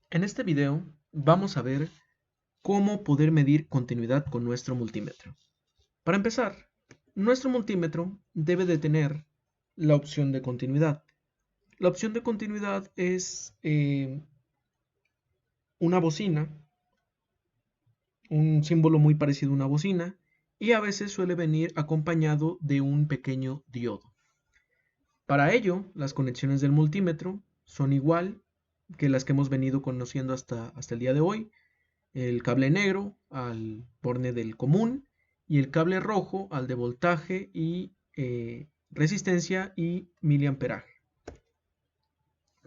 En este video vamos a ver cómo poder medir continuidad con nuestro multímetro. Para empezar, nuestro multímetro debe de tener la opción de continuidad. La opción de continuidad es una bocina, un símbolo muy parecido a una bocina, y a veces suele venir acompañado de un pequeño diodo. Para ello, las conexiones del multímetro son igual que las que hemos venido conociendo hasta el día de hoy. El cable negro al borne del común y el cable rojo al de voltaje y resistencia y miliamperaje.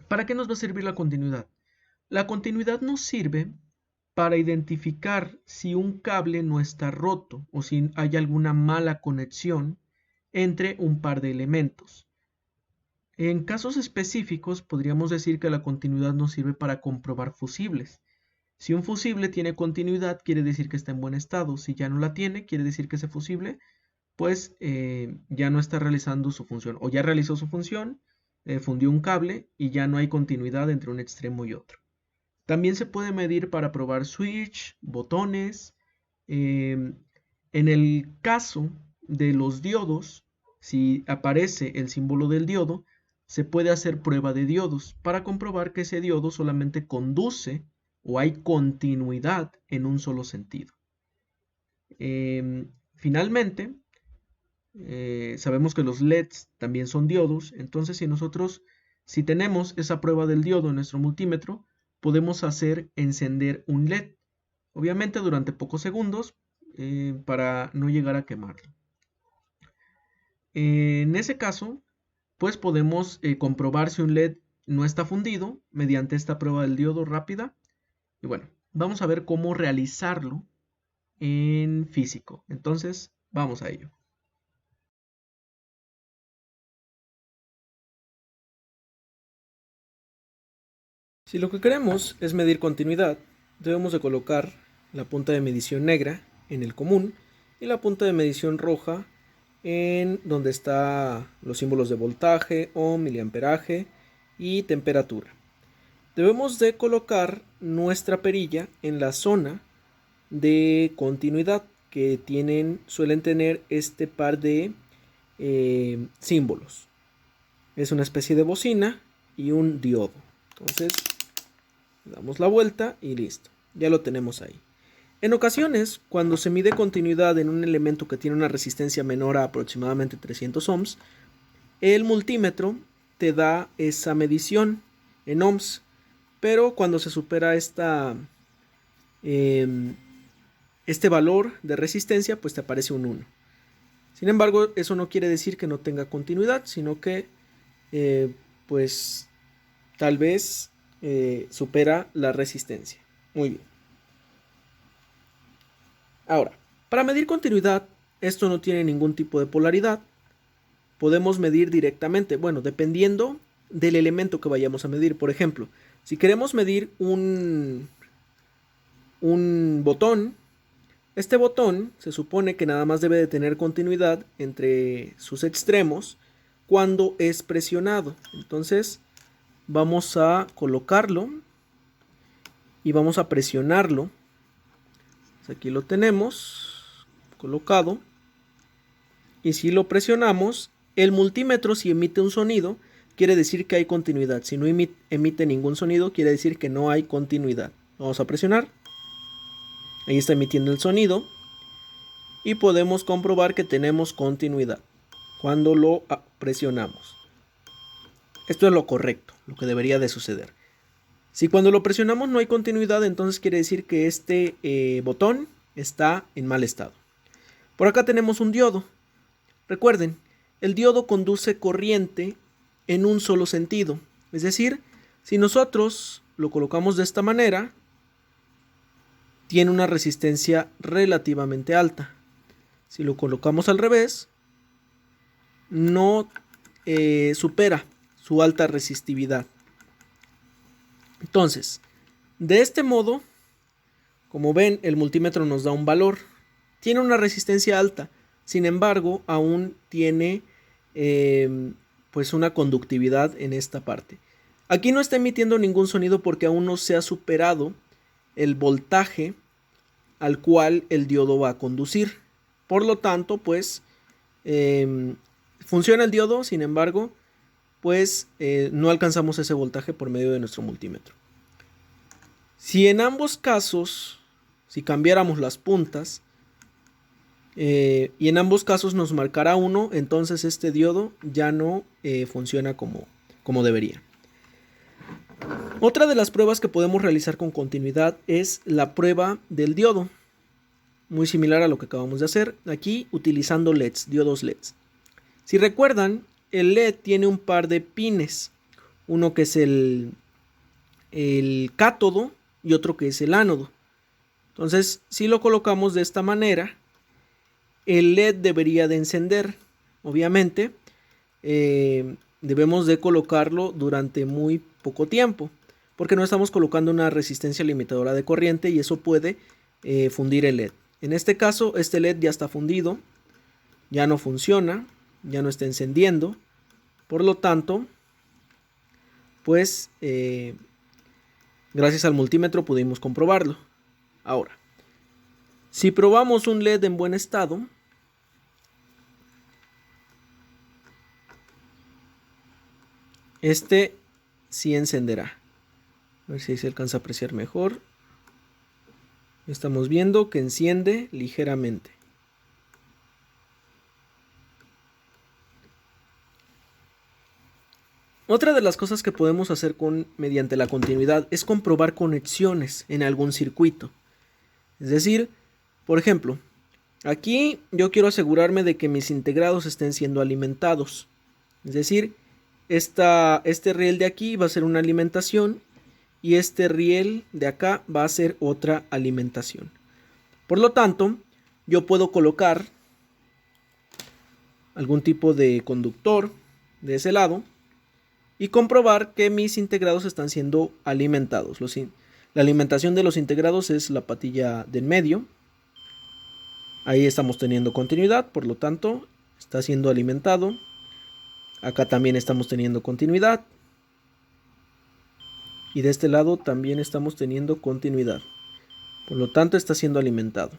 ¿Para qué nos va a servir la continuidad? La continuidad nos sirve para identificar si un cable no está roto o si hay alguna mala conexión entre un par de elementos. En casos específicos podríamos decir que la continuidad nos sirve para comprobar fusibles. Si un fusible tiene continuidad, quiere decir que está en buen estado. Si ya no la tiene, quiere decir que ese fusible pues ya no está realizando su función o ya realizó su función, fundió un cable y ya no hay continuidad entre un extremo y otro. También se puede medir para probar switch, botones. En el caso de los diodos, si aparece el símbolo del diodo, se puede hacer prueba de diodos para comprobar que ese diodo solamente conduce o hay continuidad en un solo sentido. Finalmente, sabemos que los LEDs también son diodos, entonces si tenemos esa prueba del diodo en nuestro multímetro, podemos hacer encender un LED, obviamente durante pocos segundos, para no llegar a quemarlo. En ese caso, pues podemos comprobar si un LED no está fundido mediante esta prueba del diodo rápida. Y bueno, vamos a ver cómo realizarlo en físico. Entonces, vamos a ello. Si lo que queremos es medir continuidad, debemos de colocar la punta de medición negra en el común y la punta de medición roja en donde están los símbolos de voltaje, ohm, miliamperaje y temperatura. Debemos de colocar nuestra perilla en la zona de continuidad que suelen tener este par de símbolos. Es una especie de bocina y un diodo. Entonces, damos la vuelta y listo. Ya lo tenemos ahí. En ocasiones, cuando se mide continuidad en un elemento que tiene una resistencia menor a aproximadamente 300 ohms, el multímetro te da esa medición en ohms, pero cuando se supera este valor de resistencia, pues te aparece un 1. Sin embargo, eso no quiere decir que no tenga continuidad, sino que pues tal vez supera la resistencia. Muy bien. Ahora, para medir continuidad, esto no tiene ningún tipo de polaridad. Podemos medir directamente, bueno, dependiendo del elemento que vayamos a medir. Por ejemplo, si queremos medir un botón, este botón se supone que nada más debe de tener continuidad entre sus extremos cuando es presionado. Entonces vamos a colocarlo y vamos a presionarlo. Aquí lo tenemos colocado. Y si lo presionamos, el multímetro, si emite un sonido, quiere decir que hay continuidad. Si no emite ningún sonido, quiere decir que no hay continuidad. Vamos a presionar. Ahí está emitiendo el sonido. Y podemos comprobar que tenemos continuidad cuando lo presionamos. Esto es lo correcto, lo que debería de suceder. Si cuando lo presionamos no hay continuidad, entonces quiere decir que este botón está en mal estado. Por acá tenemos un diodo. Recuerden, el diodo conduce corriente en un solo sentido. Es decir, si nosotros lo colocamos de esta manera, tiene una resistencia relativamente alta. Si lo colocamos al revés, no supera su alta resistividad. Entonces, de este modo, como ven, el multímetro nos da un valor. Tiene una resistencia alta, sin embargo, aún tiene pues una conductividad en esta parte. Aquí no está emitiendo ningún sonido porque aún no se ha superado el voltaje al cual el diodo va a conducir. Por lo tanto, pues funciona el diodo, sin embargo, pues no alcanzamos ese voltaje por medio de nuestro multímetro. Si en ambos casos, si cambiáramos las puntas, y en ambos casos nos marcará 1, entonces este diodo ya no funciona como debería. Otra de las pruebas que podemos realizar con continuidad es la prueba del diodo, muy similar a lo que acabamos de hacer, aquí utilizando LEDs, diodos LEDs. Si recuerdan, el LED tiene un par de pines, uno que es el cátodo y otro que es el ánodo. Entonces, si lo colocamos de esta manera, el LED debería de encender. Obviamente, debemos de colocarlo durante muy poco tiempo, porque no estamos colocando una resistencia limitadora de corriente y eso puede fundir el LED. En este caso, este LED ya está fundido, ya no funciona, ya no está encendiendo. Por lo tanto, pues gracias al multímetro pudimos comprobarlo. Ahora, si probamos un LED en buen estado, este sí encenderá. A ver si ahí se alcanza a apreciar mejor. Estamos viendo que enciende ligeramente. Otra de las cosas que podemos hacer mediante la continuidad es comprobar conexiones en algún circuito. Es decir, por ejemplo, aquí yo quiero asegurarme de que mis integrados estén siendo alimentados. Es decir, este riel de aquí va a ser una alimentación y este riel de acá va a ser otra alimentación. Por lo tanto, yo puedo colocar algún tipo de conductor de ese lado y comprobar que mis integrados están siendo alimentados. La alimentación de los integrados es la patilla del medio. Ahí estamos teniendo continuidad, por lo tanto está siendo alimentado. Acá también estamos teniendo continuidad. Y de este lado también estamos teniendo continuidad. Por lo tanto está siendo alimentado.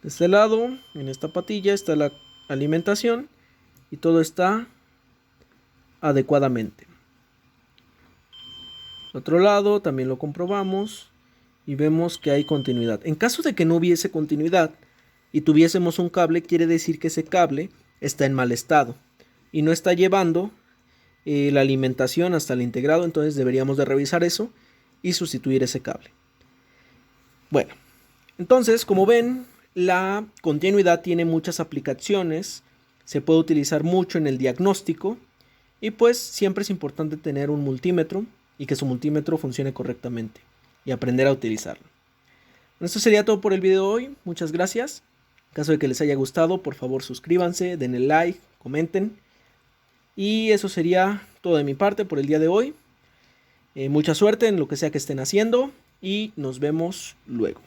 De este lado, en esta patilla, está la alimentación y todo está adecuadamente. Otro lado también lo comprobamos y vemos que hay continuidad. En caso de que no hubiese continuidad y tuviésemos un cable, quiere decir que ese cable está en mal estado y no está llevando la alimentación hasta el integrado. Entonces deberíamos de revisar eso y sustituir ese cable. Bueno, entonces como ven, la continuidad tiene muchas aplicaciones, se puede utilizar mucho en el diagnóstico y pues siempre es importante tener un multímetro y que su multímetro funcione correctamente y aprender a utilizarlo. Esto sería todo por el video de hoy, muchas gracias. En caso de que les haya gustado, por favor suscríbanse, denle like, comenten. Y eso sería todo de mi parte por el día de hoy. Mucha suerte en lo que sea que estén haciendo y nos vemos luego.